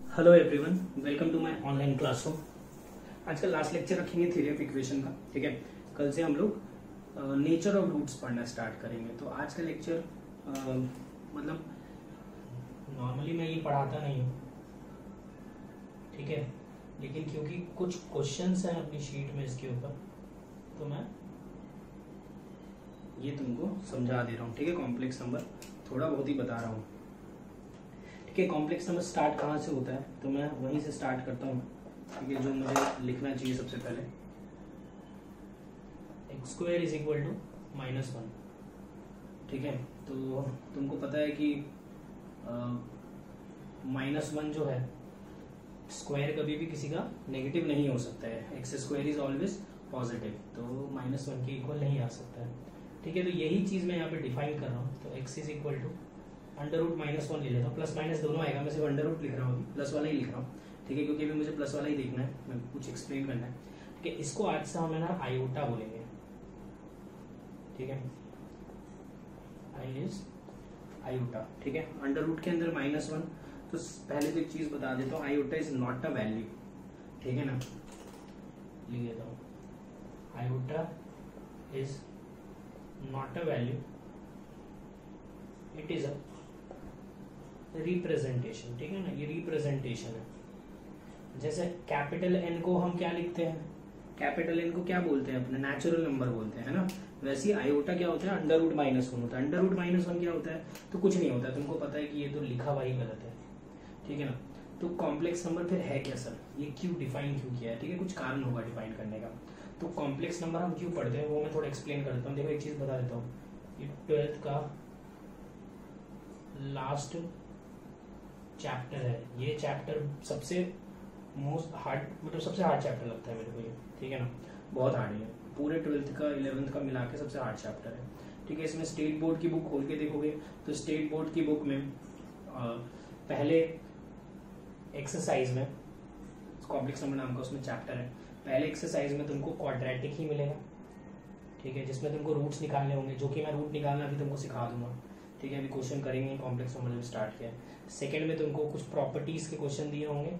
Hello everyone, welcome to my online classroom. आज का last lecture रखेंगे थ्योरी ऑफ इक्वेशन का। ठीक है, कल से हम लोग नेचर ऑफ रूट्स पढ़ना स्टार्ट करेंगे। तो आज का लेक्चर मतलब नॉर्मली मैं ये पढ़ाता नहीं हूँ, ठीक है, लेकिन क्योंकि कुछ क्वेश्चंस हैं अपनी शीट में इसके ऊपर, तो मैं ये तुमको समझा दे रहा हूँ। ठीक है, कॉम्प्लेक्स नंबर थोड़ा बहुत ही बता रहा हूँ। ठीक है, कॉम्प्लेक्स नंबर स्टार्ट कहाँ से होता है, तो मैं वहीं से स्टार्ट करता हूँ। ठीक है, जो मुझे लिखना चाहिए सबसे पहले, x square is equal to -1। ठीक है, तो तुमको पता है कि -1 जो है स्क्वायर कभी भी किसी का नेगेटिव नहीं हो सकता है। X square is always positive, तो -1 के इक्वल नहीं आ सकता है। ठीक है, तो यही चीज मैं यहाँ पे डिफाइन कर रहा हूँ। तो एक्स इज इक्वल टू √-1 ले लेता हूँ, प्लस माइनस दोनों आएगा, मैं सिर्फ √ लिख रहा हूँ, प्लस वाला ही लिख रहा हूँ। ठीक है, क्योंकि अभी मुझे प्लस वाला ही देखना है, मैं कुछ एक्सप्लेन करना है। ठीक है, इसको आज से हम है ना आयोटा बोलेंगे। ठीक है, आई इज आयोटा। ठीक है, √ के अंदर -1, तो पहले तो एक चीज बता देता हूँ, iota is not a value. ठीक है ना, लिख देता हूँ, iota is not a value, it is a representation. ठीक है ना, ये रिप्रेजेंटेशन है। जैसे कैपिटल एन को हम क्या लिखते हैं, कैपिटल एन को क्या बोलते हैं अपने, नेचुरल नंबर बोलते हैं, है ना। वैसे ही आयोटा क्या होता है, √-1 होता है। √-1 क्या होता है, तो कुछ नहीं होता है, तुमको पता है कि ये तो लिखा हुआ ही गलत है। ठीक है ना, तो कॉम्प्लेक्स नंबर फिर है क्या सर, ये क्यों डिफाइन क्यों किया है। ठीक है, कुछ कारण होगा डिफाइन करने का। तो कॉम्प्लेक्स नंबर हम क्यों पढ़ते हैं वो मैं थोड़ा एक्सप्लेन कर देता हूँ। देखो एक चीज बता देता हूँ, ये 12th का लास्ट चैप्टर है। ये चैप्टर सबसे मोस्ट हार्ड, मतलब सबसे हार्ड चैप्टर लगता है मेरे को ये। ठीक है ना, बहुत हार्ड है, पूरे 12th का 11th का मिला के सबसे हार्ड चैप्टर है। ठीक है, इसमें स्टेट बोर्ड की बुक खोल के देखोगे तो स्टेट बोर्ड की बुक में पहले एक्सरसाइज में, कॉम्प्लेक्स नंबर नाम का उसमें चैप्टर है, पहले एक्सरसाइज में तुमको क्वाड्रेटिक ही मिलेगा। ठीक है, जिसमें तुमको रूट्स निकालने होंगे, जो कि मैं रूट निकालना भी तुमको सिखा दूंगा। ठीक है, अभी क्वेश्चन करेंगे कॉम्प्लेक्स नंबर जब स्टार्ट किया है। सेकंड में तुमको कुछ प्रॉपर्टीज के क्वेश्चन दिए होंगे,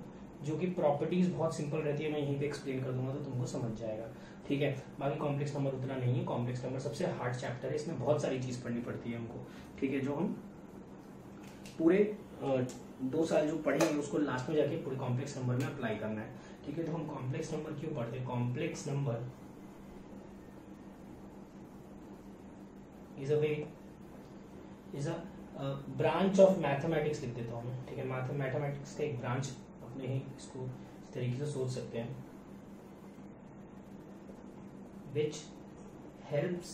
जो कि प्रॉपर्टीज बहुत सिंपल रहती है, मैं यहीं पे एक्सप्लेन कर दूंगा तो तुमको समझ जाएगा। ठीक है, बाकी कॉम्प्लेक्स नंबर उतना नहीं है, कॉम्प्लेक्स नंबर सबसे हार्ड चैप्टर है, इसमें बहुत सारी चीज पढ़नी पड़ती है हमको। ठीक है, जो हम पूरे 2 साल जो पढ़ेंगे उसको लास्ट में जाके पूरे कॉम्प्लेक्स नंबर में अप्लाई करना है। ठीक है, तो हम कॉम्प्लेक्स नंबर क्यों पढ़ते हैं, complex number is a branch of mathematics, लिख देता हूँ मैं। ठीक है, मैथमेटिक्स का एक ब्रांच, अपने ही इसको इस तरीके से सोच सकते हैं, which helps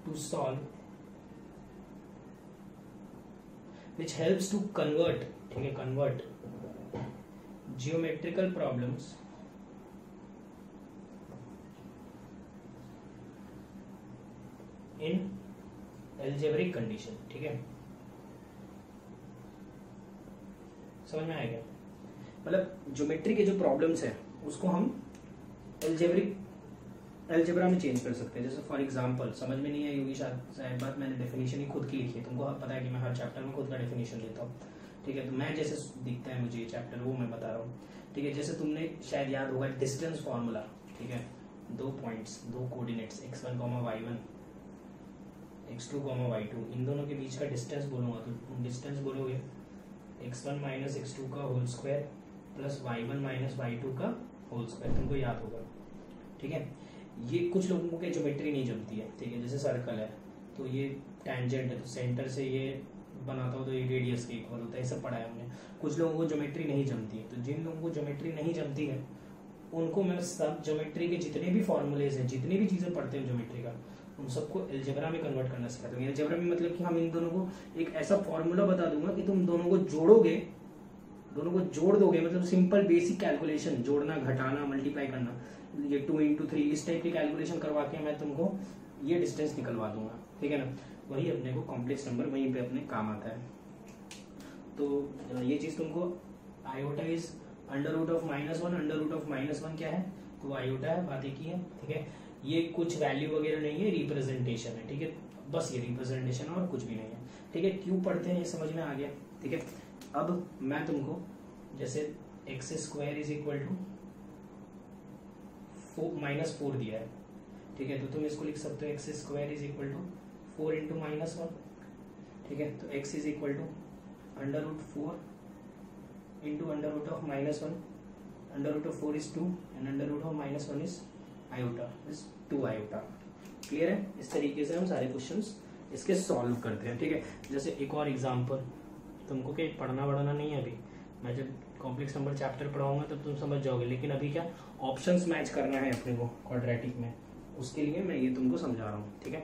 to solve, which helps to convert, ठीक है, convert geometrical problems in algebraic condition. ठीक है, समझ में आएगा, मतलब ज्योमेट्री के जो प्रॉब्लम्स है उसको हम एल्जेब्रा में चेंज कर सकते हैं। जैसे फॉर एग्जांपल, समझ में नहीं आई होगी शायद बात, मैंने डेफिनेशन ही खुद की लिखी है, तुमको पता है कि मैं हर चैप्टर में खुद का डेफिनेशन लेता हूँ। ठीक है, तो मैं जैसे दिखता है मुझे ये चैप्टर वो मैं बता रहा हूँ। ठीक है, जैसे तुमने शायद याद होगा डिस्टेंस फॉर्मूला। ठीक है, 2 points, 2 coordinates x1, y1, x2, y2, इन दोनों के बीच का डिस्टेंस बोलूंगा तो तुम डिस्टेंस बोलोगे x1 - x2 का whole square plus y1 - y2 का होल स्क्वायर, तुमको याद होगा। ठीक है, ये कुछ लोगों को ज्योमेट्री नहीं जमती है। ठीक है, जैसे सर्कल है तो ये टैंजेंट है, तो सेंटर से ये बनाता हो तो ये रेडियस के इक्वल होता है, ये सब पढ़ा है हमने। कुछ लोगों को ज्योमेट्री नहीं जमती है, तो जिन लोगों को ज्योमेट्री नहीं जमती है उनको मैं सब ज्योमेट्री के जितने भी फॉर्मूलेज हैं, जितनी भी चीजें पढ़ते हैं ज्योमेट्री का, उन सबको एल्जेब्रा में कन्वर्ट करना सिखाता हूँ। एल्जेब्रा में मतलब कि हम इन दोनों को एक ऐसा फॉर्मूला बता दूंगा कि तुम दोनों को जोड़ोगे, दोनों को जोड़ दोगे, मतलब सिंपल बेसिक कैलकुलेशन, जोड़ना, घटाना, मल्टीप्लाई करना, ये 2 × 3 इस टाइप की कैलकुलेशन करवा के मैं तुमको ये डिस्टेंस निकलवा दूंगा। ठीक है ना, वही अपने को कॉम्प्लेक्स नंबर वहीं पे अपने काम आता है। तो ये चीज तुमको, आयोटा इज √-1, √-1 क्या है, तो आयोटा है, बात एक ही है। ठीक है, ये कुछ वैल्यू वगैरह नहीं है, रिप्रेजेंटेशन है। ठीक है, बस ये रिप्रेजेंटेशन और कुछ भी नहीं है। ठीक है, क्यों पढ़ते हैं ये समझ में आ गया। ठीक है, अब मैं तुमको जैसे x square is equal to -4 दिया है, ठीक है, तो तुम इसको लिख सकते हो x square is equal to 4 into -1, ठीक है, तो x is equal to √4 into √(-1), √4 is 2 and √(-1) is iota, is 2 iota. Clear है? इस तरीके से हम सारे क्वेश्चंस इसके सॉल्व करते हैं, ठीक है। जैसे एक और एग्जांपल, तुमको क्या पढ़ना नहीं है अभी, मैं जब कॉम्प्लेक्स नंबर चैप्टर पढ़ाऊंगा तब तुम समझ जाओगे, लेकिन अभी क्या ऑप्शंस मैच करना है अपने को क्वाड्रेटिक में, उसके लिए मैं ये तुमको समझा रहा हूँ, ठीक है।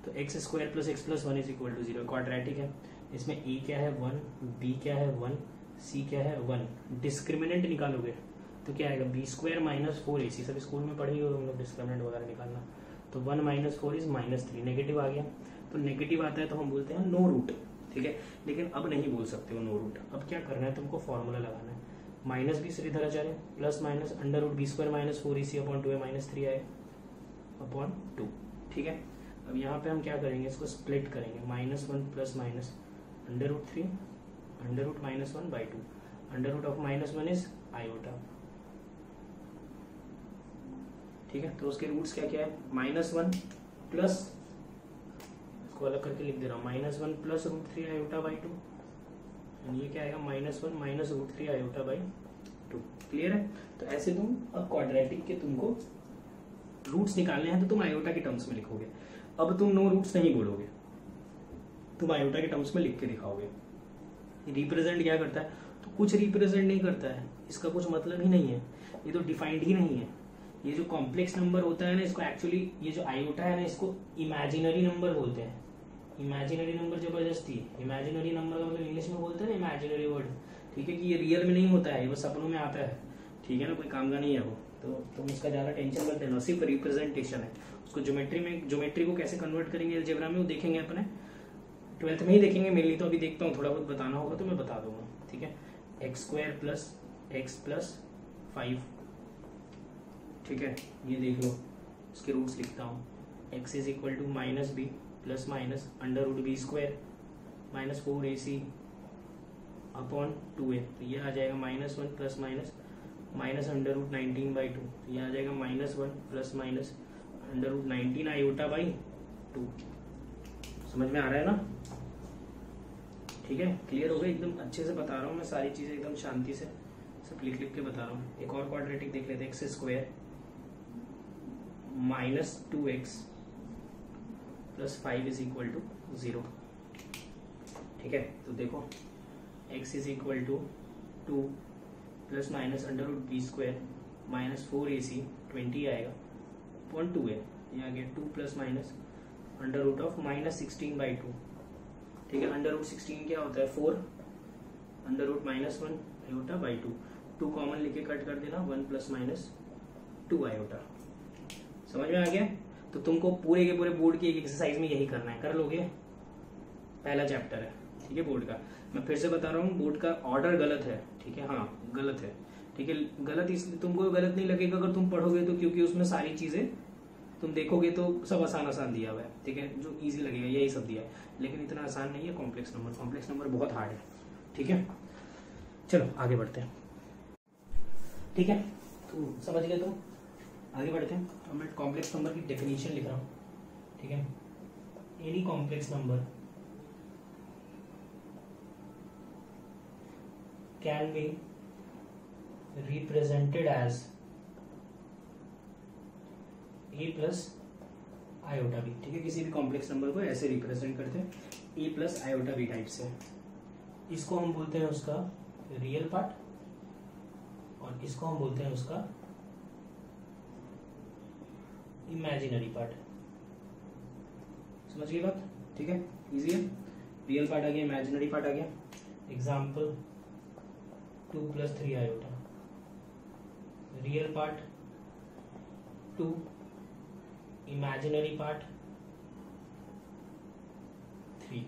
तो x square plus x plus 1 is equal to 0 quadratic है, इसमें a क्या है 1, b क्या है 1, c क्या है 1, डिस्क्रिमिनेंट निकालोगे तो क्या आएगा b स्क्वायर माइनस 4ac, सब स्कूल में पढ़ी हो तुम लोग डिस्क्रिमिनेंट वगैरह निकालना, तो 1 माइनस 4 इज -3, नेगेटिव आ गया, तो नेगेटिव आता है तो हम बोलते हैं नो रूट, ठीक है। लेकिन अब नहीं बोल सकते हो नो रूट, अब क्या करना है तुमको फॉर्मूला लगाना है, माइनस भी इधर आ जाए, plus minus √b square minus 4ac upon 2 -3 आए अपॉन 2, ठीक है। अब यहाँ पे हम क्या करेंगे, इसको स्प्लिट करेंगे, -1 प्लस माइनस √3 √-1/2, √(-1) इज आयोटा, ठीक है। तो उसके रूट्स क्या क्या है, -1 प्लस, इसको अलग करके लिख दे रहा हूँ, -1 प्लस √3 आयोटा/2, ये क्या आएगा -1 माइनस √3 आयोटा/2। क्लियर है? तो ऐसे तुम अब क्वाड्रेटिक के तुमको रूट्स निकालने हैं तो तुम आयोटा के टर्म्स में लिखोगे, अब तुम नो रूट्स नहीं बोलोगे, तुम आयोटा के टर्म्स में लिख के दिखाओगे। रिप्रेजेंट क्या करता है, तो कुछ रिप्रेजेंट नहीं करता है, इसका कुछ मतलब ही नहीं है, ये तो डिफाइंड ही नहीं है। ये जो कॉम्प्लेक्स नंबर होता है ना, इसको एक्चुअली ये जो आयोटा है ना, इसको इमेजिनरी नंबर बोलते हैं। इमेजिनरी नंबर जबरदस्ती, इमेजिनरी नंबर का मतलब इंग्लिश में बोलते हैं ना इमेजिनरी वर्ड, ठीक है, कि ये रियल में नहीं होता है, ये बस सपनों में आता है, ठीक है ना, कोई काम का नहीं है वो, तो तुम इसका ज्यादा टेंशन मत लेना, सिर्फ रिप्रेजेंटेशन है। उसको ज्योमेट्री को कैसे कन्वर्ट करेंगे अलजेब्रा में वो देखेंगे अपने 12th में ही देखेंगे, मेनली तो अभी देखता हूँ, थोड़ा बहुत बताना होगा तो मैं बता दूंगा, ठीक है। X square plus x plus 5, ठीक है, ये देख लो, इसके रूट्स लिखता हूँ, x is equal to -b plus minus √b square minus 4ac upon 2a, तो ये आ जाएगा -1 प्लस माइनस √19/2, तो ये आ जाएगा -1 प्लस माइनस √19 आयोटा/2। समझ में आ रहा है ना? ठीक है, क्लियर हो गया, एकदम अच्छे से बता रहा हूँ मैं, सारी चीजें एकदम शांति से सब लिख लिख के बता रहा हूँ। एक और क्वाड्रेटिक देख लेते हैं, x square minus 2x plus 5 is equal to 0, ठीक है। तो देखो x is equal to 2 plus minus √b square minus 4ac 20 आएगा अपॉन 2a, ये आ गया 2 प्लस माइनस √-16/2, ठीक है। √16 क्या होता है 4, √-1 आयोटा/2, 2 कॉमन लेके कट कर देना, 1 प्लस माइनस 2 आयोटा। समझ में आ गया? तो तुमको पूरे के पूरे बोर्ड की एक एक्सरसाइज में यही करना है, कर लोगे? पहला चैप्टर है, ठीक है, बोर्ड का। मैं फिर से बता रहा हूँ, बोर्ड का ऑर्डर गलत है, ठीक है, हाँ गलत है, ठीक है। गलत इसलिए तुमको गलत नहीं लगेगा अगर तुम पढ़ोगे तो, क्योंकि उसमें सारी चीजें तुम देखोगे तो सब आसान दिया हुआ है, ठीक है, जो इजी लगेगा यही सब दिया है, लेकिन इतना आसान नहीं है कॉम्प्लेक्स नंबर बहुत हार्ड है, ठीक है। चलो आगे बढ़ते हैं, ठीक है, तो समझ गए तुम, आगे बढ़ते हैं। तो मैं कॉम्प्लेक्स नंबर की डेफिनेशन लिख रहा हूँ, ठीक है। Any complex number can be represented as a plus iota b, ठीक है। किसी भी कॉम्प्लेक्स नंबर को ऐसे रिप्रेजेंट करते हैं, a plus iota b type से। इसको हम बोलते हैं उसका रियल पार्ट और इसको हम बोलते हैं उसका इमेजिनरी पार्ट। समझ गई बात? ठीक है, इजी है। रियल पार्ट आ गया, इमेजिनरी पार्ट आ गया। Example 2 + 3 iota, real part 2, imaginary part 3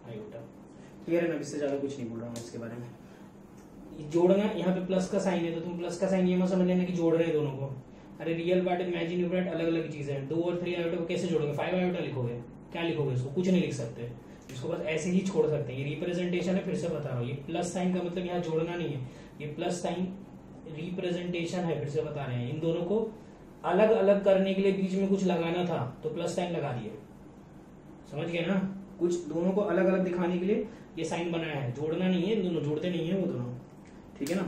iota. Clear है ना? इससे ज्यादा कुछ नहीं बोल रहा हूँ इसके बारे में। जोड़ना, यहाँ पे प्लस का साइन है तो तुम प्लस का साइन ये मत समझ लेना कि जोड़ रहे हैं दोनों को। अरे रियल पार्ट इमेजिनरी पार्ट अलग अलग चीजें हैं। 2 और 3 आयोटा को कैसे जोड़ोगे? 5 आयोटा लिखोगे? क्या लिखोगे? इसको कुछ नहीं लिख सकते, इसको बस ऐसे ही छोड़ सकते हैं। ये रिप्रेजेंटेशन है, फिर से बता रहा हूँ। ये प्लस साइन का मतलब यहाँ जोड़ना नहीं है, ये प्लस साइन रिप्रेजेंटेशन है, फिर से बता रहे हैं, इन दोनों को अलग अलग करने के लिए बीच में कुछ लगाना था तो प्लस साइन लगा दिए, समझ गए ना, कुछ दोनों को अलग अलग दिखाने के लिए ये साइन बनाया है, जोड़ना नहीं है, दोनों जोड़ते नहीं है वो दोनों, ठीक है ना।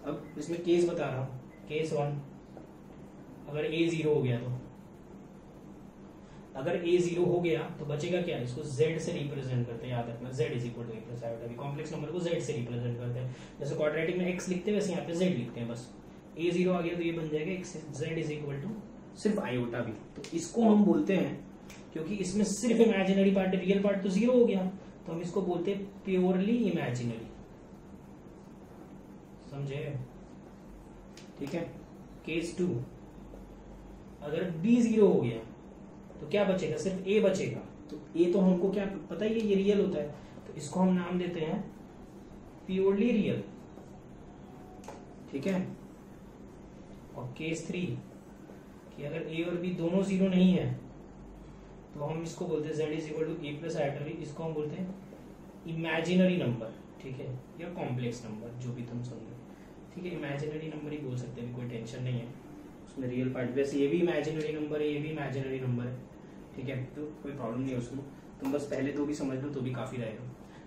अब इसमें केस बता रहा हूं, केस 1, अगर a 0 हो गया तो, अगर a 0 हो गया तो बचेगा क्या, इसको z से रिप्रेजेंट करते हैं, याद रखना z is equal to a plus iota, भी कॉम्प्लेक्स नंबर को z से रिप्रेजेंट करते हैं, जैसे क्वाड्रेटिक में x लिखते हैं वैसे यहाँ पे z लिखते हैं, बस a 0 आ गया तो ये बन जाएगा z इज इक्वल टू सिर्फ आयोटा भी, तो इसको हम बोलते हैं, क्योंकि इसमें सिर्फ इमेजिनरी पार्ट, रियल पार्ट तो 0 हो गया, तो हम इसको बोलते हैं प्योरली इमेजिनरी, समझे, ठीक है। केस 2, अगर b 0 हो गया तो क्या बचेगा, सिर्फ a बचेगा, तो a तो हमको क्या पता ही है ये रियल होता है, तो इसको हम नाम देते हैं प्योरली रियल, ठीक है। और केस 3 कि अगर a और b दोनों 0 नहीं है तो हम इसको बोलते हैं z is equal to a plus iota, इसको हम बोलते हैं इमेजिनरी नंबर, ठीक है, या कॉम्प्लेक्स नंबर, जो भी तुम समझो, ठीक है, इमेजिनरी नंबर ही बोल सकते हैं, कोई टेंशन नहीं है उसमें, रियल पार्ट, वैसे ये भी इमेजिनरी नंबर है, ये भी इमेजिनरी नंबर है, ठीक है, तो कोई प्रॉब्लम नहीं है उसमें, तुम बस पहले दो भी समझ लो तो भी काफी रहेगा,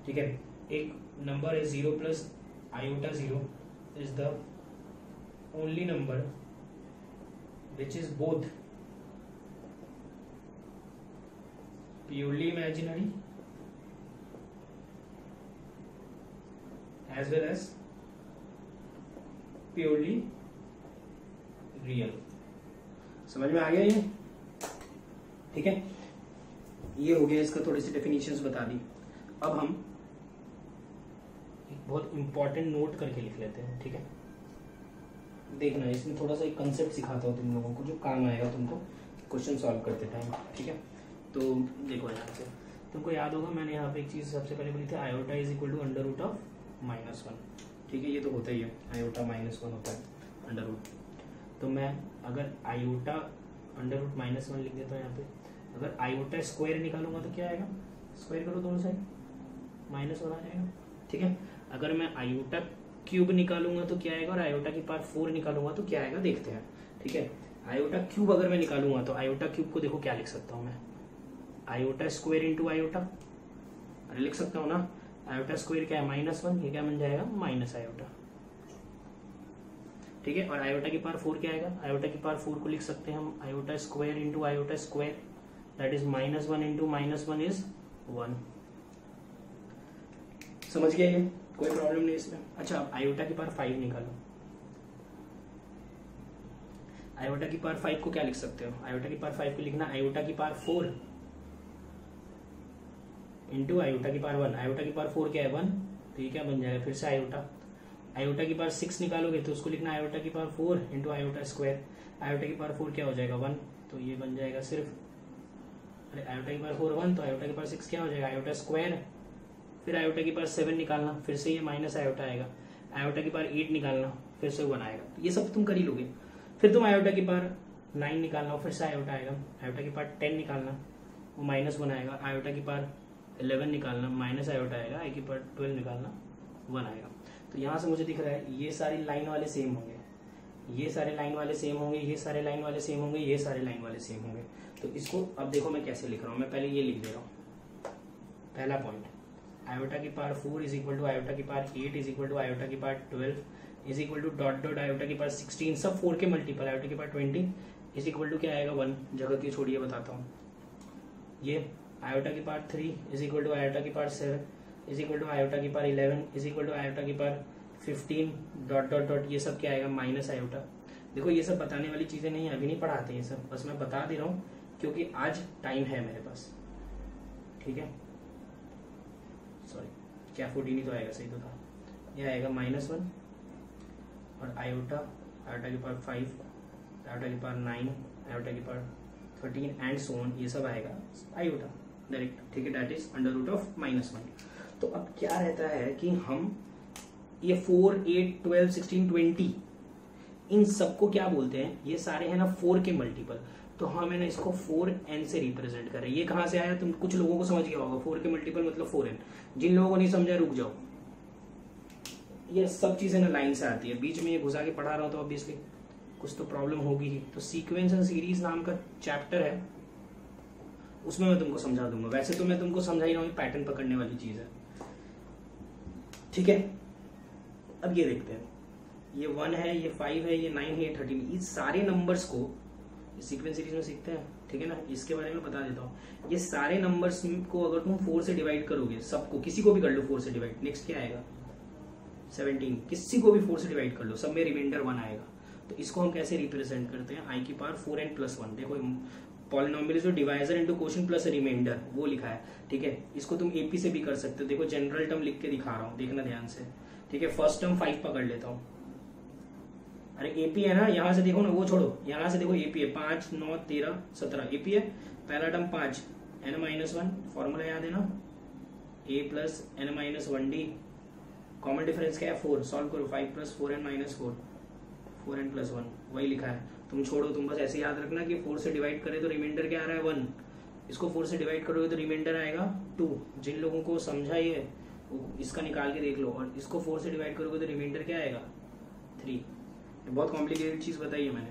ठीक है। एक नंबर है 0 plus iota 0 is the only number which is both purely imaginary as well as purely real, समझ में आ गया ये, ठीक है। ये हो गया इसका, थोड़ी सी डेफिनेशंस बता दी। अब हम एक बहुत इंपॉर्टेंट नोट करके लिख लेते हैं, ठीक है, देखना इसमें थोड़ा सा एक कंसेप्ट सिखाता हूँ तुम लोगों को, जो काम आएगा तुमको क्वेश्चन सॉल्व करते टाइम, ठीक है। तो देखो यहाँ से तुमको याद होगा, मैंने यहाँ पे एक चीज सबसे पहले बोली थी, iota is equal to under root of -1, ठीक है, ये तो होता ही है, आयोटा -1 होता है अंडर रूट, तो मैं अगर आयोटा अंडर रूट -1 लिख देता हूँ यहाँ पे, अगर आयोटा स्क्वायर निकालूंगा तो क्या आएगा, स्क्वायर करो दोनों साइड, -1 आ जाएगा, ठीक है। अगर मैं आयोटा क्यूब निकालूंगा तो क्या आएगा, और आयोटा की पावर 4 निकालूंगा तो क्या आएगा, देखते हैं, ठीक है। आयोटा क्यूब अगर मैं निकालूंगा तो आयोटा क्यूब को देखो क्या लिख सकता हूँ मैं, आयोटा स्क्वायर इंटू आयोटा, अरे लिख सकता हूँ ना, आयोटा स्क्वायर क्या है -1, ये क्या बन जाएगा माइनस आयोटा, ठीक है। और आयोटा की पावर 4 क्या आएगा, आयोटा की पावर 4 को लिख सकते हैं हम iota square into iota square, that is -1 into -1 is 1, समझ गए ये, कोई प्रॉब्लम नहीं इसमें। अच्छा, अब आयोटा की पावर 5 निकालो, आयोटा की पावर 5 को क्या लिख सकते हो, आयोटा की पावर 5 को लिखना आयोटा की पावर 4 इंटू आयोटा की पावर 1, आयोटा की पावर 4 क्या है 1, तो ये क्या बन जाएगा, फिर से आयोटा, आयोटा की पावर 6 निकालोगे तो उसको लिखना आयोटा की power 4 into iota square, iota की पावर 4 क्या हो जाएगा 1, तो ये बन जाएगा सिर्फ, अरे आयोटा की पावर 4 1, तो आयोटा की पावर 6 क्या हो जाएगा आयोटा स्क्वायर, फिर आयोटा की पावर 7 निकालना, फिर से ये माइनस आयोटा आएगा, आयोटा की पावर 8 निकालना, फिर से 1 आएगा, तो ये सब तुम कर ही लोगे। फिर तुम आयोटा की पावर 9 निकालना, फिर से आयोटा आएगा, आयोटा की पावर 10 निकालना, वो -1 आएगा, आयोटा की पावर 11 निकालना, माइनस आयोटा आएगा, आई की पावर 12 निकालना, 1 आएगा। तो यहाँ से मुझे दिख रहा है ये सारी लाइन वाले सेम होंगे, ये सारे लाइन वाले सेम होंगे, ये सारे लाइन वाले सेम होंगे, ये सारे लाइन वाले सेम होंगे। तो इसको अब देखो मैं कैसे लिख रहा हूँ, मैं पहले ये लिख दे रहा हूँ, पहला पॉइंट, आयोटा की power 4 is equal to iota की power 8 is equal to iota की power 12 is equal to dot dot iota की पावर 16, सब 4 के मल्टीपल, आयोटा की पावर 20 इज इक्वल टू क्या आएगा 1, जगह की छोड़िए बताता हूँ, ये आयोटा की power 3 is equal to iota की power 7 is equal to iota की power 11 is equal to iota की पावर 15 डॉट डॉट डॉट, ये सब क्या आएगा माइनस आयोटा। देखो ये सब बताने वाली चीजें नहीं है, अभी नहीं पढ़ाते ये सब, बस मैं बता दे रहा हूँ क्योंकि आज टाइम है मेरे पास, ठीक है। सॉरी क्या 14 ही तो आएगा, सही तो था, यह आएगा -1 और आयोटा, आयोटा की पावर 5, आयोटा की पावर 9, आयोटा की पावर 13 एंड सो ऑन, ये सब आएगा आयोटा डायरेक्ट, ठीक है, that is under root of -1। तो अब क्या रहता है कि हम ये 4 8 12 16 20 इन सबको क्या बोलते हैं, ये सारे हैं ना 4 के मल्टीपल, तो हमें ना इसको 4n से रिप्रेजेंट करें। ये कहां से आया, तुम कुछ लोगों को समझ गया होगा, 4 के मल्टीपल मतलब 4n, जिन लोगों को नहीं समझा रुक जाओ, ये सब चीजें ना लाइन से आती है, बीच में ये घुसा के पढ़ा रहा हूँ तो ऑब्वियसली कुछ तो प्रॉब्लम होगी ही। तो सीक्वेंस एंड सीरीज नाम का चैप्टर है, उसमें मैं तुमको समझा दूंगा। वैसे तो मैं तुमको समझा ही रहा हूँ, पैटर्न पकड़ने वाली चीज है, ठीक है। अब ये देखते हैं, ये 1 है, ये 5 है, ये 9 है, ये 13। इस सारे नंबर्स को सीक्वेंस सीरीज में सीखते हैं, ठीक है ना। इसके बारे में बता देता हूँ। ये सारे नंबर्स को अगर तुम 4 से डिवाइड करोगे, सबको, किसी को भी कर लो 4 से डिवाइड, नेक्स्ट क्या आएगा 17। किसी को भी 4 से डिवाइड कर लो, सब में रिमाइंडर 1 आएगा। तो इसको हम कैसे रिप्रेजेंट करते हैं, i की पावर 4n + 1। देखो पॉलिनोमियल जो divisor into quotient plus remainder वो लिखा है, ठीक है। इसको तुम एपी से भी कर सकते हो। देखो जनरल टर्म लिख के दिखा रहा हूँ, देखना ध्यान से, ठीक है। फर्स्ट टर्म 5 पकड़ लेता हूँ, अरे एपी है ना, यहां से देखो ना, वो छोड़ो, यहां से देखो एपी है 5 9 13 17 एपी है। पहला टर्म 5 n-1, फॉर्मूला याद है ना, a + n-1d। कॉमन डिफरेंस क्या है 4, सॉल्व करो, 5 + 4n-4, 4n + 1 वही लिखा है। तुम छोड़ो, तुम बस ऐसे याद रखना कि 4 से डिवाइड करें तो रिमाइंडर क्या आ रहा है 1, इसको 4 से डिवाइड करोगे तो रिमाइंडर आएगा 2। जिन लोगों को समझा ही है इसका निकाल के देख लो, और इसको 4 से डिवाइड करोगे तो रिमाइंडर क्या आएगा 3। बहुत कॉम्प्लिकेटेड चीज बताई है मैंने,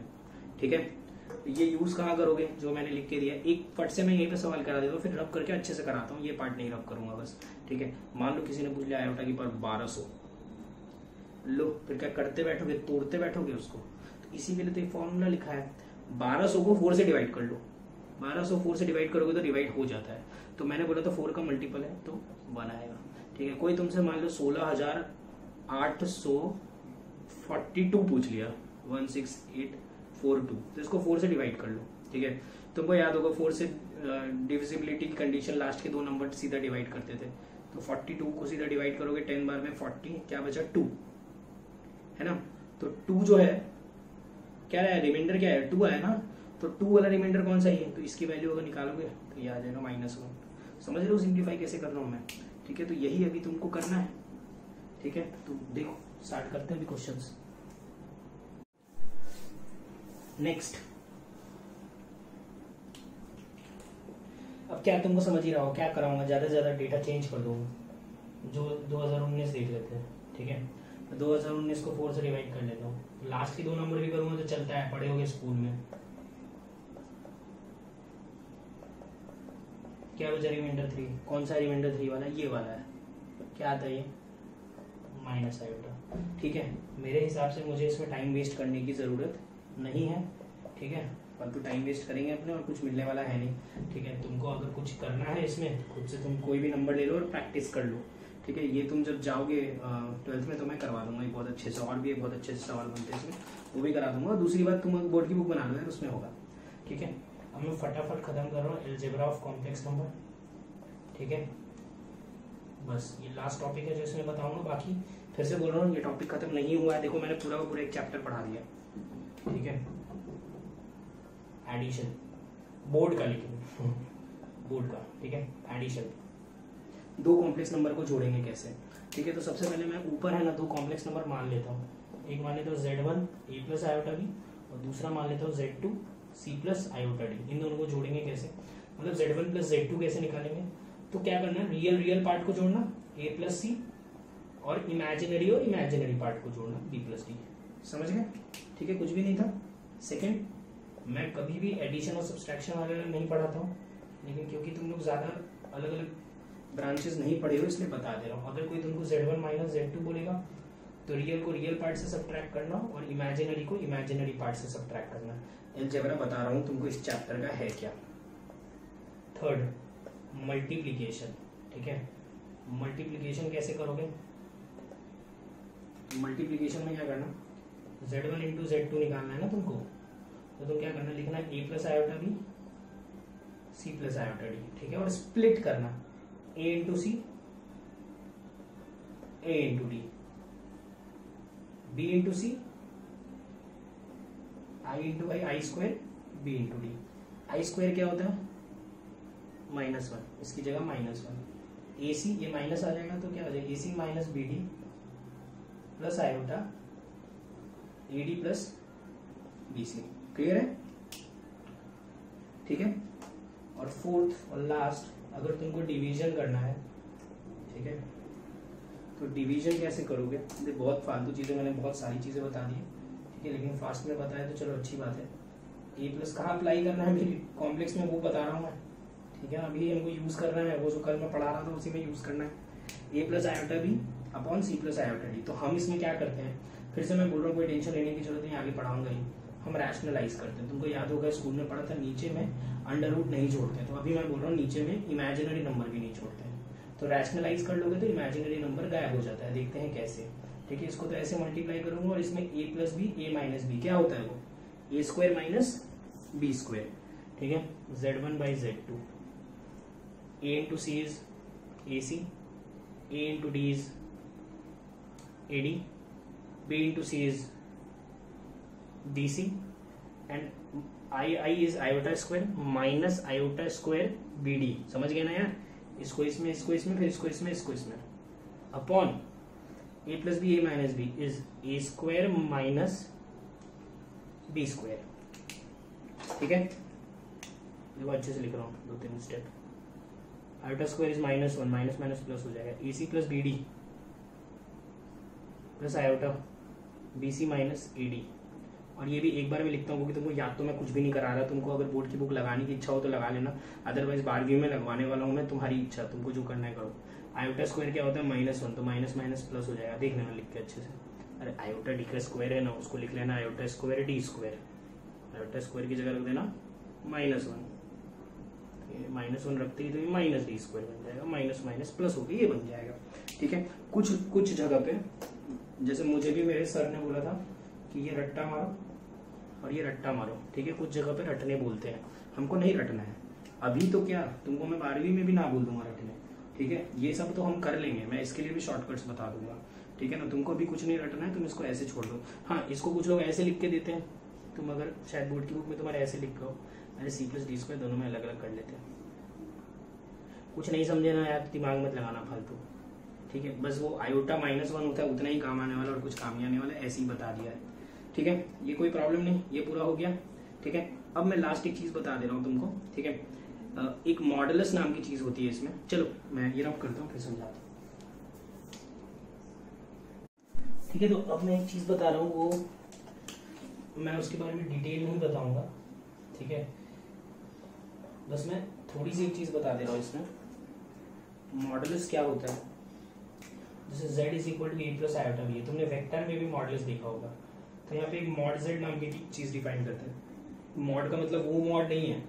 ठीक है। ये यूज कहाँ करोगे, जो मैंने लिख के दिया, एक फट से मैं यहीं पे सवाल करा देता हूँ, फिर रब करके अच्छे से कराता हूँ, ये पार्ट नहीं रब करूंगा बस, ठीक है। मान लो किसी ने पूछ लिया आयोटा की पावर 1200, लो फिर क्या करते बैठोगे, तोड़ते बैठोगे उसको। तो इसी के लिए तो एक फॉर्मूला लिखा है, 1200 को 4 से डिवाइड कर लो, 1200 4 से डिवाइड करोगे तो डिवाइड हो जाता है। तो मैंने बोला था 4 का मल्टीपल है तो 1 आएगा, ठीक है। कोई तुमसे मान लो 16,842 पूछ लिया, 16842, तो इसको 4 से डिवाइड कर लो, ठीक है। तुमको याद होगा 4 से डिविजिबिलिटी की कंडीशन, लास्ट के 2 नंबर सीधा डिवाइड करते थे। तो 42 को सीधा डिवाइड करोगे 10 बार में 40, क्या बचा 2, है ना। तो 2 जो है क्या है, रिमाइंडर क्या है 2 आया ना, तो 2 वाला रिमाइंडर कौन सा ही है, तो इसकी वैल्यू अगर निकालोगे तो ये आ जाएगा -1। समझ रहे हो सिंप्लीफाई कैसे कर रहा हूं मैं, ठीक है। तो यही अभी तुमको करना है, ठीक है। तो देखो स्टार्ट करते हैं अभी क्वेश्चंस। नेक्स्ट, अब क्या तुमको समझ ही रहा हो, क्या कराऊंगा, ज्यादा से ज्यादा डेटा चेंज कर दूंगा, जो 2019 देख लेते हैं, ठीक है। 2019 को 4 से डिवाइड कर लेता हूँ, लास्ट के 2 नंबर भी करूंगा तो चलता है, पढ़े होगे स्कूल में। क्या बचा रिमाइंडर 3, कौन सा रिमाइंडर 3 वाला, ये वाला है, क्या आता है ये माइनस आयोटा, ठीक है। मेरे हिसाब से मुझे इसमें टाइम वेस्ट करने की जरूरत नहीं है, ठीक है। परंतु टाइम वेस्ट करेंगे अपने और कुछ मिलने वाला है नहीं, ठीक है। तुमको अगर कुछ करना है इसमें, खुद से तुम कोई भी नंबर ले लो और प्रैक्टिस कर लो, ठीक है। ये तुम जब जाओगे 12th में तो मैं करवा दूंगा बहुत अच्छे से, और भी बहुत अच्छे से सवाल बनते हैं इसमें, वो भी करा दूंगा। दूसरी बात, तुम बोर्ड की बुक बना लो यार, उसमें होगा, ठीक है। अब मैं फटाफट खत्म कर रहा हूँ अलजेब्रा ऑफ कॉम्प्लेक्स नंबर, ठीक है। बस ये लास्ट टॉपिक है जो इसमें बताऊंगा, बाकी फिर से बोल रहा हूँ ये टॉपिक खत्म नहीं हुआ है। देखो मैंने पूरा का पूरा एक चैप्टर पढ़ा दिया, ठीक है। एडिशन बोर्ड का, लेकिन बोर्ड का, ठीक है। एडिशन, 2 कॉम्प्लेक्स नंबर को जोड़ेंगे कैसे, ठीक है। तो सबसे पहले मैं ऊपर है ना 2 कॉम्प्लेक्स नंबर मान लेता हूँ, एक मान लेता हूँ Z1 a + iota b, और दूसरा मान लेता हूँ Z2 c + iota d। इन दोनों को जोड़ेंगे कैसे, मतलब Z1 + Z2 कैसे निकालेंगे, तो क्या करना है, रियल पार्ट को जोड़ना a + c, और इमेजिनरी पार्ट को जोड़ना b + d। समझ गए, ठीक है, कुछ भी नहीं था। सेकंड, मैं कभी भी एडिशन और सब्सट्रैक्शन वगैरह नहीं पढ़ाता हूँ, लेकिन क्योंकि तुम लोग ज्यादा अलग अलग ब्रांचेस नहीं पढ़े हो इसलिए बता दे रहा हूँ। अगर कोई तुमको Z1 - Z2 बोलेगा तो रियल को रियल पार्ट से सब्ट्रैक्ट करना और इमेजिनरी को इमेजिनरी पार्ट से सब्ट्रैक्ट करना। अलजेब्रा बता रहा हूँ तुमको इस चैप्टर का है क्या। थर्ड, मल्टीप्लीकेशन, ठीक है। मल्टीप्लीकेशन कैसे करोगे, मल्टीप्लीकेशन में क्या करना, Z1 × Z2 निकालना है ना तुमको, तो तुम क्या करना, लिखना a + iota b c + iota d, ठीक है। और स्प्लिट करना a × c a × d, b × c i × i square b × d। i square क्या होता है -1, इसकी जगह -1, ac ये माइनस आ जाएगा तो क्या हो जाएगा ac - bd + iota ad + bc। Clear है, ठीक है। और फोर्थ और लास्ट, अगर तुमको डिवीजन करना है, ठीक है, तो डिवीजन कैसे करोगे, बहुत फालतू चीज़ें मैंने बहुत सारी चीज़ें बता दी, ठीक है, लेकिन फास्ट में बताया तो चलो अच्छी बात है। ए प्लस कहाँ अप्लाई करना है मेरी कॉम्प्लेक्स में वो बता रहा हूँ मैं, ठीक है। अभी हमको यूज़ करना है वो जो कल मैं पढ़ा रहा था उसी में यूज़ करना है, a plus iota b upon c plus iota d. तो हम इसमें क्या करते हैं, फिर से मैं बोल रहा हूँ कोई टेंशन लेने की जरूरत नहीं, आगे पढ़ाऊंगा ही। हम रैशनलाइज करते हैं, तुमको याद होगा स्कूल में पढ़ा था नीचे में अंडर रूट नहीं जोड़ते, तो अभी मैं बोल रहा हूँ नीचे में इमेजिनरी नंबर भी नहीं जोड़ते हैं। तो रैशनलाइज कर लोगे तो इमेजिनरी नंबर गायब हो जाता है, देखते हैं कैसे, ठीक है। इसको तो ऐसे मल्टीप्लाई करूंगा और इसमें a plus b a minus b क्या होता है वो a square minus b square, ठीक है। z1 by z2, a into c is a c, a into d is a d, b into c is b c and i is iota square minus iota square b d. समझ गए ना यार, इसको इसमें फिर इसको इसमें upon a plus b a minus b is A square minus b square, ठीक है। देखो अच्छे से लिख रहा हूँ 2-3 step. Iota square is -1, minus minus plus हो जाएगा, a c plus b d plus iota b c minus a d. और ये भी एक बार में लिखता हूँ क्योंकि तुमको याद तो मैं कुछ भी नहीं करा रहा, तुमको अगर बोर्ड की बुक लगाने की इच्छा हो तो लगा लेना, अदरवाइज 12वीं में लगवाने वाला हूँ मैं, तुम्हारी इच्छा, तुमको जो करना है करो। आयोटा स्क्वायर क्या होता है -1, तो माइनस माइनस प्लस हो जाएगा, देख लेना लिख के अच्छे से। अरे आयोटा डी का स्क्वायर है ना, उसको लिख लेना iota square D square, iota square की जगह रख देना -1, -1 रखते ही तो ये माइनस डी स्क्वायर बन जाएगा, माइनस माइनस प्लस होकर ये बन जाएगा, ठीक है। कुछ जगह पे जैसे मुझे भी मेरे सर ने बोला था कि ये रट्टा मारो और ये रट्टा मारो, ठीक है। कुछ जगह पे रटने बोलते हैं, हमको नहीं रटना है अभी। तो क्या तुमको मैं 12वीं में भी ना बोल दूंगा रटने, ठीक है। ये सब तो हम कर लेंगे, मैं इसके लिए भी शॉर्टकट्स बता दूंगा, ठीक है ना। तुमको अभी कुछ नहीं रटना है, तुम इसको ऐसे छोड़ दो। हाँ, इसको कुछ लोग ऐसे लिख के देते हैं, तुम अगर शायद बोर्ड की बुक में तुम्हारे ऐसे लिख हो, अरे सी प्लस डी स्क्वायर दोनों में अलग अलग कर लेते हैं। कुछ नहीं समझे ना यार, दिमाग मत लगाना फालतू, ठीक है। बस वो आयोटा -1 होता है, उतना ही काम आने वाला और कुछ काम नहीं आने वाला, ऐसे ही बता दिया है, ठीक है। ये कोई प्रॉब्लम नहीं, ये पूरा हो गया, ठीक है। अब मैं लास्ट एक चीज बता दे रहा हूँ तुमको, ठीक है। एक मॉडुलस नाम की चीज होती है इसमें, चलो मैं ये रब करता हूँ फिर समझाता हूँ, ठीक है। तो अब मैं एक चीज बता रहा हूँ, वो मैं उसके बारे में डिटेल नहीं बताऊंगा, ठीक है। बस मैं थोड़ी सी एक चीज बता दे रहा हूँ इसमें, मॉडुलस क्या होता है। जैसे z is equal to a plus iota b, तुमने वेक्टर में भी मॉडुलस देखा होगा। तो यहाँ पे एक मॉड z नाम की चीज डिफाइन करते हैं। मॉड का मतलब वो मॉड नहीं है,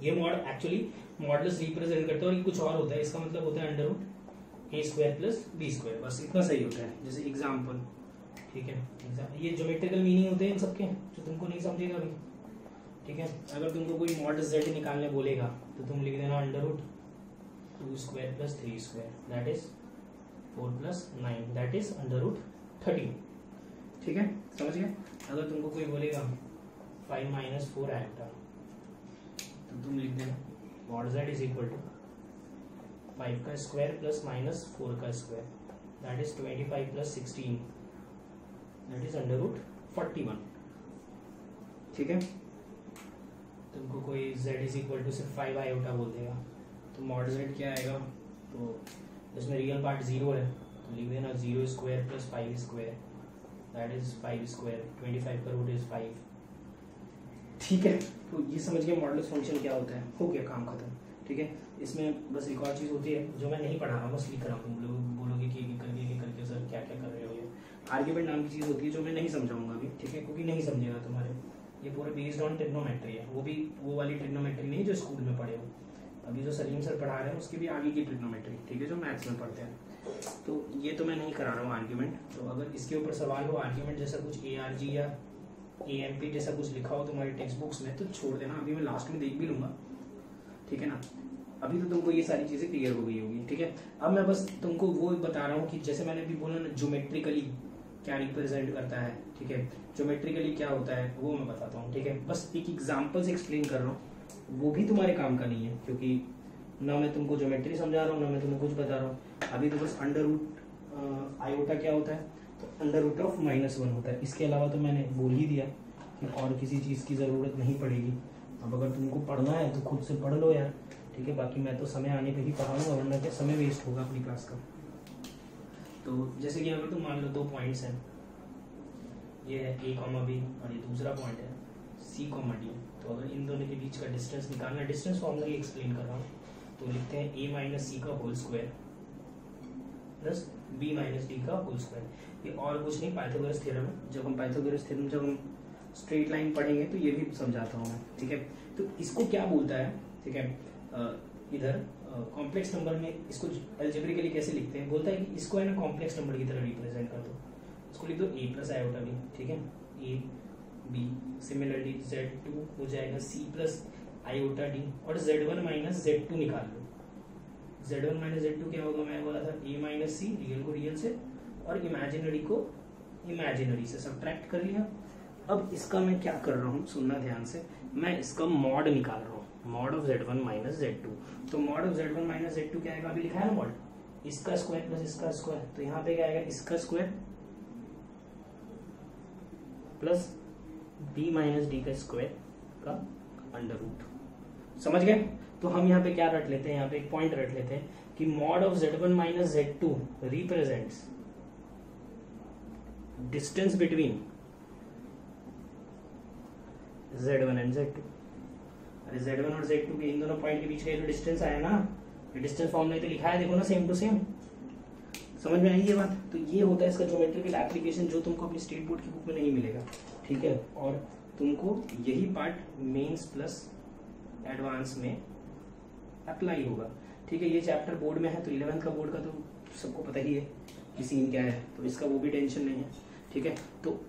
ये मॉड एक्चुअली मॉडुलस रिप्रेजेंट करता है, और ये कुछ और होता है, इसका मतलब होता है अंडर रूट ए स्क्वायर प्लस बी स्क्वायर, बस इतना सही होता है। जैसे एग्जाम्पल, ठीक है, ये ज्योमेट्रिकल मीनिंग होते हैं इन सबके, जो तुमको नहीं समझेगा अभी, ठीक है। अगर तुमको कोई मॉड z निकालने बोलेगा तो तुम लिख देना under root 2 square plus 3 square, that is 4 plus 9, that is under root 13, ठीक है, समझ गए। अगर तुमको कोई बोलेगा 5 माइनस 4 आयोटा, तो तुम लिख देना mod z is equal to 5 का स्क्वायर प्लस माइनस 4 का square, that is 25 plus 16, that is under root 41, ठीक है। तुमको कोई z इज इक्वल टू सिर्फ 5 आयोटा बोल देगा तो मॉड z क्या आएगा, तो इसमें रियल पार्ट 0 है तो लिख देना 0 square plus 5 square, that is 5 square, 25 का रूट इज 5, ठीक है। तो ये समझ गए मॉडुलस फंक्शन क्या होता है, हो गया काम खत्म, ठीक है। इसमें बस एक और चीज होती है जो मैं नहीं पढ़ा रहा हूँ, बस लिख रहा हूँ, तुम लोग बोलोगे कि करके सर क्या क्या कर रहे हो, ये आर्ग्यूमेंट नाम की चीज होती है जो मैं नहीं समझाऊंगा अभी, ठीक है, क्योंकि नहीं समझेगा तुम्हारे, ये पूरा बेस्ड ऑन ट्रिग्नोमेट्री है, वो भी वो वाली ट्रिग्नोमेट्री नहीं जो स्कूल में पढ़े हो, अभी जो सलीम सर पढ़ा रहे हैं उसकी भी आगे की ट्रिग्नोमेट्री, ठीक है, जो मैथ्स में पढ़ते हैं। तो ये तो मैं नहीं करा रहा हूँ आर्ग्यूमेंट, तो अगर इसके ऊपर सवाल हो आर्ग्यूमेंट जैसा कुछ ARG या AMP जैसा कुछ लिखा हो तुम्हारी टेक्स्ट बुक्स में तो छोड़ देना, अभी मैं लास्ट में देख भी लूंगा, ठीक है ना। अभी तो तुमको ये सारी चीजें क्लियर हो गई होगी, ठीक है। अब मैं बस तुमको वो बता रहा हूँ कि जैसे मैंने अभी बोला ना ज्योमेट्रिकली क्या रिप्रेजेंट करता है, ठीक है, ज्योमेट्रिकली क्या होता है वो मैं बताता हूँ, ठीक है। बस एक एग्जाम्पल से एक्सप्लेन कर रहा हूँ, वो भी तुम्हारे काम का नहीं है क्योंकि ना मैं तुमको ज्योमेट्री समझा रहा हूँ ना मैं तुम्हें कुछ बता रहा हूँ। अभी तो बस अंडर रूट आयोटा क्या होता है, तो अंडर रूट ऑफ -1 होता है। इसके अलावा तो मैंने बोल ही दिया कि और किसी चीज़ की ज़रूरत नहीं पड़ेगी। अब अगर तुमको पढ़ना है तो खुद से पढ़ लो यार, ठीक है। बाकी मैं तो समय आने पे ही पढ़ाऊंगा, वरना क्या समय वेस्ट होगा अपनी क्लास का। तो जैसे कि यहाँ पे तो मान लो 2 पॉइंट्स हैं, ये है a, b और ये दूसरा पॉइंट है c, d। तो अगर इन दोनों के बीच का डिस्टेंस निकालना, डिस्टेंस फॉर्मूला ही एक्सप्लेन कर रहा हूँ, तो लिखते हैं a माइनस सी का whole square plus b minus d का होल स्क्वायर। ये और कुछ नहीं, पाइथागोरस थ्योरम है। जब हम स्ट्रेट लाइन पढ़ेंगे तो ये भी समझाता हूँ मैं, ठीक है। तो इसको क्या बोलता है, ठीक है, इधर कॉम्प्लेक्स नंबर में इसको अलजेब्रिकली कैसे लिखते हैं, बोलता है कि इसको है ना कॉम्प्लेक्स नंबर की तरह रिप्रेजेंट कर दो। इसको लिख दो a प्लस आयोटा b, ठीक है, a b। सिमिलरली z2 हो जाएगा c प्लस आयोटा d, और z1 माइनस z2 निकाल लो। z1 माइनस z2 क्या होगा, मैं बोला था a माइनस सी, रियल को रियल से और इमेजिनरी को इमेजिनरी से सब्ट्रैक्ट कर लिया। अब इसका मैं क्या कर रहा हूँ, सुनना ध्यान से, मैं इसका मॉड निकाल रहा हूँ, mod of z1 minus z2। तो mod of z1 minus z2 क्या आएगा, अभी लिखा है ना मॉड, इसका स्क्वायर प्लस इसका स्क्वायर। तो यहाँ पे क्या आएगा, इसका square plus b minus d का स्क्वायर का अंडर रूट। समझ गए। तो हम यहाँ पे क्या रट लेते हैं, यहाँ पे एक पॉइंट रट लेते हैं कि mod of z1 minus z2 represents distance between z1 and z2। अरे z1 और z2 के इन दोनों पॉइंट के बीच का जो डिस्टेंस आया ना, ये डिस्टेंस फॉर्मूला तो लिखा है, देखो ना, सेम टू सेम। समझ में आई ये बात। तो ये होता है इसका ज्योमेट्रिकल एप्लीकेशन, जो तुमको अपनी स्टेट बोर्ड की बुक में नहीं मिलेगा, ठीक है। और तुमको यही पार्ट मेंस प्लस एडवांस में अप्लाई होगा, ठीक है। ये चैप्टर बोर्ड में है, तो 11th का बोर्ड का तो सबको पता ही है कि सीन क्या है, तो इसका वो भी टेंशन नहीं है, ठीक है। तो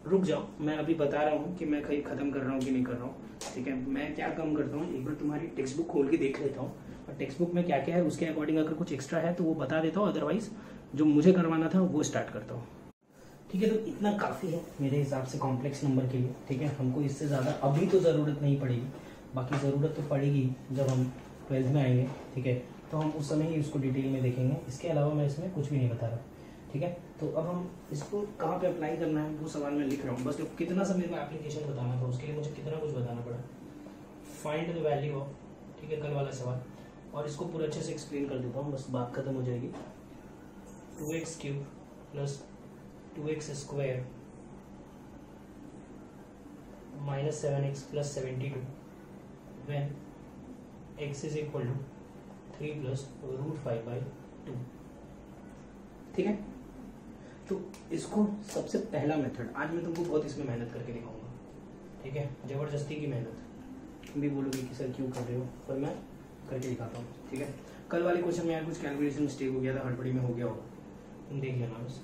रुक जाओ, मैं अभी बता रहा हूँ कि मैं कहीं खत्म कर रहा हूँ कि नहीं कर रहा हूँ, ठीक है। मैं क्या काम करता हूँ, एक बार तुम्हारी टेक्स्ट बुक खोल के देख लेता हूँ, और टेक्स्ट बुक में क्या क्या है उसके अकॉर्डिंग अगर कुछ एक्स्ट्रा है तो वो बता देता हूँ, अदरवाइज जो मुझे करवाना था वो स्टार्ट करता हूँ, ठीक है। तो इतना काफ़ी है मेरे हिसाब से कॉम्प्लेक्स नंबर के लिए, ठीक है। हमको इससे ज़्यादा अभी तो ज़रूरत नहीं पड़ेगी, बाकी ज़रूरत तो पड़ेगी जब हम 12th में आएंगे, ठीक है। तो हम उस समय ही उसको डिटेल में देखेंगे। इसके अलावा मैं इसमें कुछ भी नहीं बता रहा, ठीक है। तो अब हम इसको कहाँ पे अप्लाई करना है वो सवाल मैं लिख रहा हूँ। बस तो कितना सा मेरे को एप्लीकेशन बताना था, उसके लिए मुझे कितना कुछ बताना पड़ा। फाइंड द वैल्यू ऑफ, ठीक है, कल वाला सवाल, और इसको पूरा अच्छे से एक्सप्लेन कर देता हूँ, बस बात खत्म हो जाएगी। 2x cube plus 2x square minus 7x plus 72 when x is equal to 3 plus root 5/2, ठीक है। तो इसको सबसे पहला मेथड आज मैं तुमको बहुत इसमें मेहनत करके दिखाऊंगा, ठीक है, जबरदस्ती की मेहनत। तुम भी बोलोगे कि सर क्यों कर रहे हो, पर मैं करके दिखाता हूँ, ठीक है। कल वाले क्वेश्चन में यार कुछ कैलकुलेशन मिस्टेक हो गया था, हड़बड़ी में हो गया होगा, तुम देख लेना। बस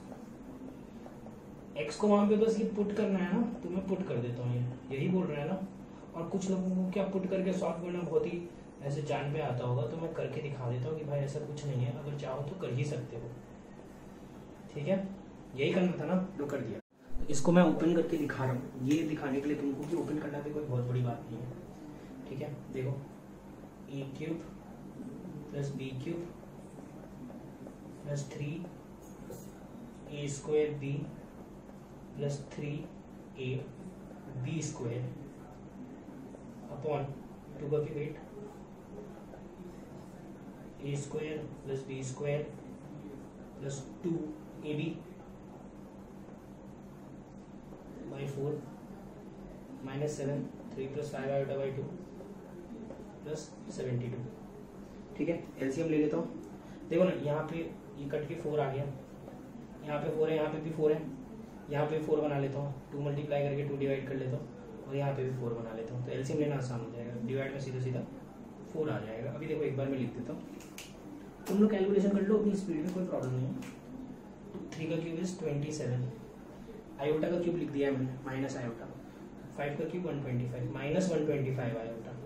x को वहां पे बस ये पुट करना है ना, तो मैं पुट कर देता हूँ, यही बोल रहा है ना। और कुछ लोगों को क्या पुट करके सॉल्व करना बहुत ही ऐसे जान पे आता होगा, तो मैं करके दिखा देता हूँ कि भाई ऐसा कुछ नहीं है, अगर चाहो तो कर ही सकते हो, ठीक है। यही करना था ना, तो कर दिया। तो इसको मैं ओपन करके दिखा रहा हूँ, ये दिखाने के लिए तुमको कि ओपन करना भी कोई बहुत बड़ी बात नहीं है, ठीक है। देखो a cube plus b cube plus 3a square b plus 3a b square upon 2 का वेट a square plus b square plus 2ab by 4 minus 7 3 plus 5 iota by 2 plus 72, ठीक है। एलसीएम ले लेता हूँ। देखो ना, यहाँ पे ये कट के 4 आ गया, यहाँ पे 4 है, यहाँ पे भी 4 है, यहाँ पे 4 बना लेता हूँ, 2 मल्टीप्लाई करके 2 डिवाइड कर लेता हूँ, और यहाँ पे भी 4 बना लेता हूँ। तो एलसीएम लेना आसान हो जाएगा, डिवाइड में सीधा सीधा 4 आ जाएगा। अभी देखो एक बार मैं लिख देता हूँ, तुम लोग कैलकुलेशन कर लो अपनी स्पीड में, कोई प्रॉब्लम नहीं है। 3 का क्यूब इज 27, आयोटा का क्यूब लिख दिया है मैंने, माइनस आयोटा। 5 का cube 125 minus 125 iota.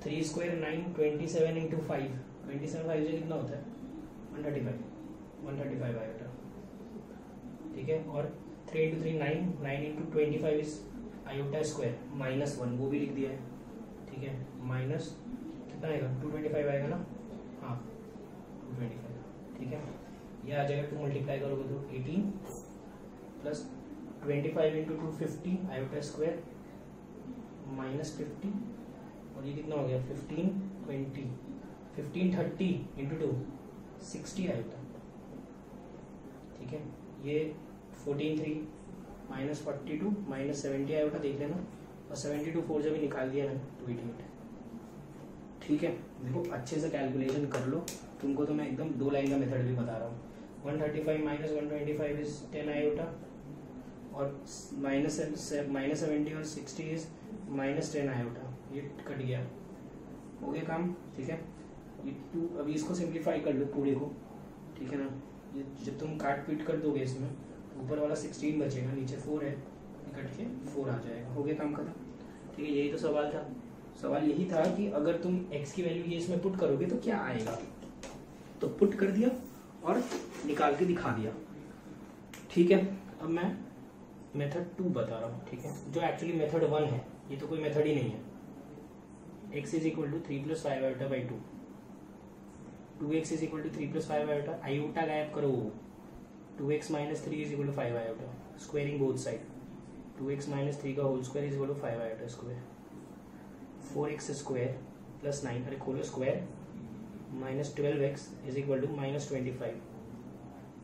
3 square 9, 27 into 5, 27 5 से कितना होता है 135 आयोटा, ठीक है। और 3 into 3 9, 9 into 25 is iota square minus 1, वो भी लिख दिया है, ठीक है। माइनस कितना आएगा 225 आएगा ना, हाँ 225, ठीक है। ये आ जाएगा, 2 मल्टीप्लाई करोगे तो 18 plus 25 into 250 iota square minus 50, और ये कितना हो गया 15 20 15 30 इंटू 2 60 आयोटा, ठीक है, ये 14 3 -42 -70 आयोटा देख लेना, और 72 4 जब भी निकाल दिया ना 288। ठीक है, देखो अच्छे से कैलकुलेशन कर लो, तुमको तो मैं एकदम 2 लाइन का मेथड भी बता रहा हूँ। 135 -125 इज 10 आयोटा, और -70 और 60 इज -10 आयोटा, ये कट गया, हो गया काम। ठीक है, ये 2, अभी इसको सिंप्लीफाई कर लो पूरे को, ठीक है ना। ये जब तुम काट पीट कर दोगे इसमें, ऊपर वाला 16 बचेगा, नीचे 4 है, कट के 4 आ जाएगा, हो गया काम खत्म। ठीक है, यही तो सवाल था। सवाल यही था कि अगर तुम x की वैल्यू ये इसमें पुट करोगे तो क्या आएगा, तो पुट कर दिया और निकाल के दिखा दिया। ठीक है, अब मैं मेथड 2 बता रहा हूँ, ठीक है, जो एक्चुअली मेथड 1 है, ये तो कोई मेथड ही नहीं है। x is equal to 3 + 5 iota by 2, 2x is equal to 3 + 5 iota, आयोटा गायब करो, 2x - 3 is equal to 5 iota, squaring both side, 2x - 3 का whole square is equal to 5 iota square, 4x square plus 9, अरे खोलो square, -12x is equal to -25।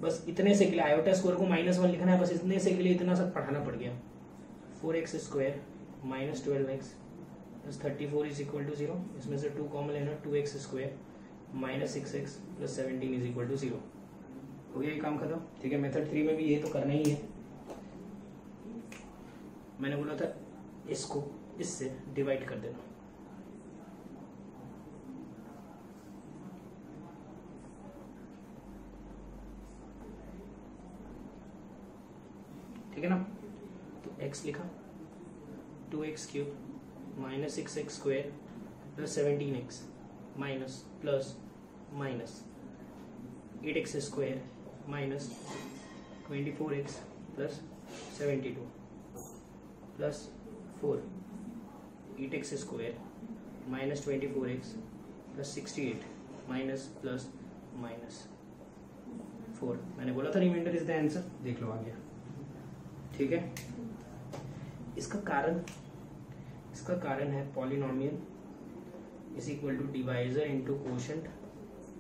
बस इतने से के लिए आयोटा स्क्वायर को -1 लिखना है, बस इतने से के लिए इतना सब पढ़ाना पड़ गया। 4x square -12x plus 34 is equal to 0, इसमें से 2 कॉमन लेना, 2x square -6x plus 17 is equal to 0, हो गया ये काम खत्म। ठीक है, मेथड 3 में भी ये तो करना ही है। मैंने बोला था इसको इससे डिवाइड कर देना, ठीक है ना। तो x लिखा, 2x³ -6x square plus 17x minus plus minus 8x square minus 24x plus 72 plus 4 8x square minus 24x plus 68 minus plus minus 4। मैंने बोला था रिमाइंडर इज द आंसर, देख लो आ गया। ठीक है, इसका कारण है polynomial is equal to divisor into quotient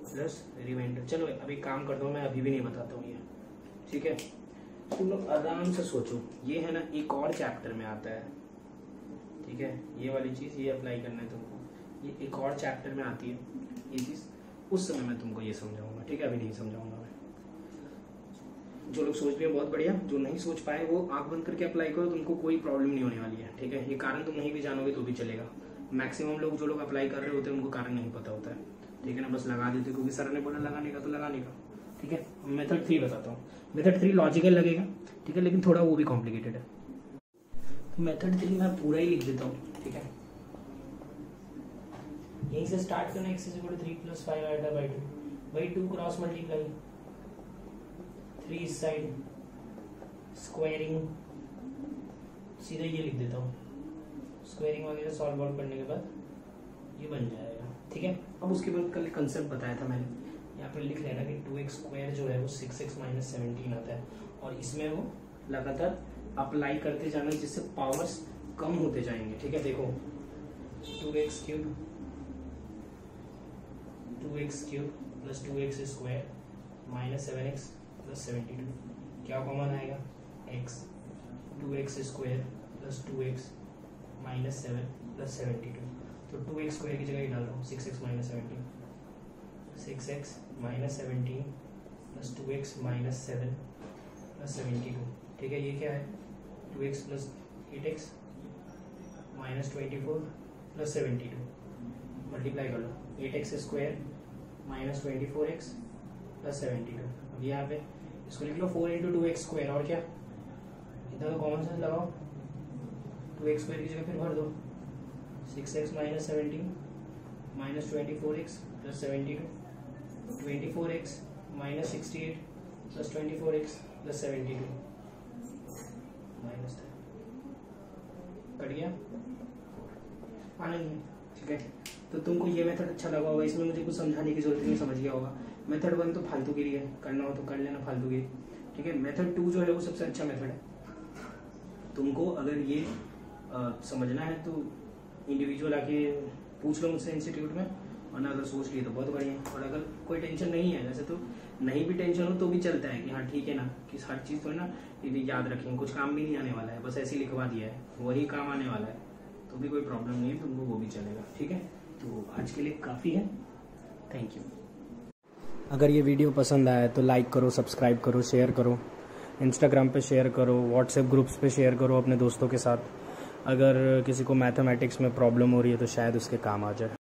plus remainder. चलो अब एक काम करता हूँ, मैं अभी भी नहीं बताता हूँ ये, ठीक है। तुम लोग आराम से सोचो, ये है ना एक और चैप्टर में आता है, ठीक है, ये वाली चीज़ ये अप्लाई करना है तुमको, ये एक और चैप्टर में आती है ये चीज़, उस समय मैं तुमको ये समझाऊंगा, ठीक है, अभी नहीं समझाऊंगा मैं। जो लोग सोच रहे हैं बहुत बढ़िया, जो नहीं सोच पाए वो आंख बंद करके अप्लाई करो, तुमको कोई प्रॉब्लम नहीं होने वाली है, ठीक है। ये कारण तुम नहीं भी जानोगे तो भी चलेगा। मैक्सिमम लोग जो लोग अप्लाई कर रहे होते हैं उनको कारण नहीं पता होता है, ठीक है ना, बस लगा देते क्योंकि सर ने बोला लगाने का तो लगाने का, ठीक है। मेथड 3 बताता हूँ। मेथड 3 लॉजिकल लगेगा, ठीक है, लेकिन थोड़ा वो भी कॉम्प्लिकेटेड है। तो मेथड 3 मैं पूरा ही लिख देता हूँ, ठीक है। यहीं से स्टार्ट करना, x = 3 + 5 iota by 2 by 2 cross multiply 3 इस साइड स्क्वायरिंग, सीधा ये लिख देता हूँ, स्क्वायरिंग वगैरह सॉल्व आउट करने के बाद ये बन जाएगा, ठीक है। अब उसके बाद कल कंसेप्ट बताया था मैंने, यहाँ पे लिख लेना कि 2x स्क्वायर जो है वो 6x - 17 आता है, और इसमें वो लगातार अप्लाई करते जाना जिससे पावर्स कम होते जाएंगे, ठीक है। देखो 2x³ plus 2x square minus 7x plus 72, क्या कॉमन आएगा x, 2x square plus 2x minus 7 plus 72, तो 2x स्क्वायर की जगह ही डाल रहा हूँ 6x - 17, 6x - 17 plus 2x minus 7 plus 72, ठीक है। ये क्या है 2x plus 8x minus 24 plus 72, multiply कर लो 8x square minus 24x plus 72। अब यहाँ पे इसको लिख लो 4 × 2x स्क्वायर, और क्या इधर तो कॉमन सेंस लगाओ, 2x स्क्वायर की जगह फिर भर दो 6x - 17 minus 24x plus 72, 24x minus 68 plus 24x plus 72 minus cut गया, आना नहीं, ठीक है। तो तुमको ये मेथड अच्छा लगा होगा, इसमें मुझे कुछ समझाने की जरूरत नहीं, समझ गया होगा। मेथड 1 तो फालतू के लिए, करना हो तो कर लेना फालतू के, ठीक है। मेथड 2 जो है वो सबसे अच्छा मेथड है। तुमको अगर ये समझना है तो इंडिविजुअल आके पूछ लो मुझसे इंस्टीट्यूट में, वरना अगर सोच लिए तो बहुत बढ़िया। और अगर कोई टेंशन नहीं है, जैसे तो नहीं भी टेंशन हो तो भी चलता है कि हाँ ठीक है ना, कि हर चीज़ तो है ना ये याद रखेंगे, कुछ काम भी नहीं आने वाला है, बस ऐसे ही लिखवा दिया है, वही काम आने वाला है, तो भी कोई प्रॉब्लम नहीं है, तुमको वो भी चलेगा। ठीक है, तो आज के लिए काफ़ी है। Thank you. अगर ये वीडियो पसंद आया तो लाइक करो, सब्सक्राइब करो, शेयर करो, इंस्टाग्राम पे शेयर करो, व्हाट्सएप ग्रुप्स पे शेयर करो अपने दोस्तों के साथ। अगर किसी को मैथमेटिक्स में प्रॉब्लम हो रही है तो शायद उसके काम आ जाए।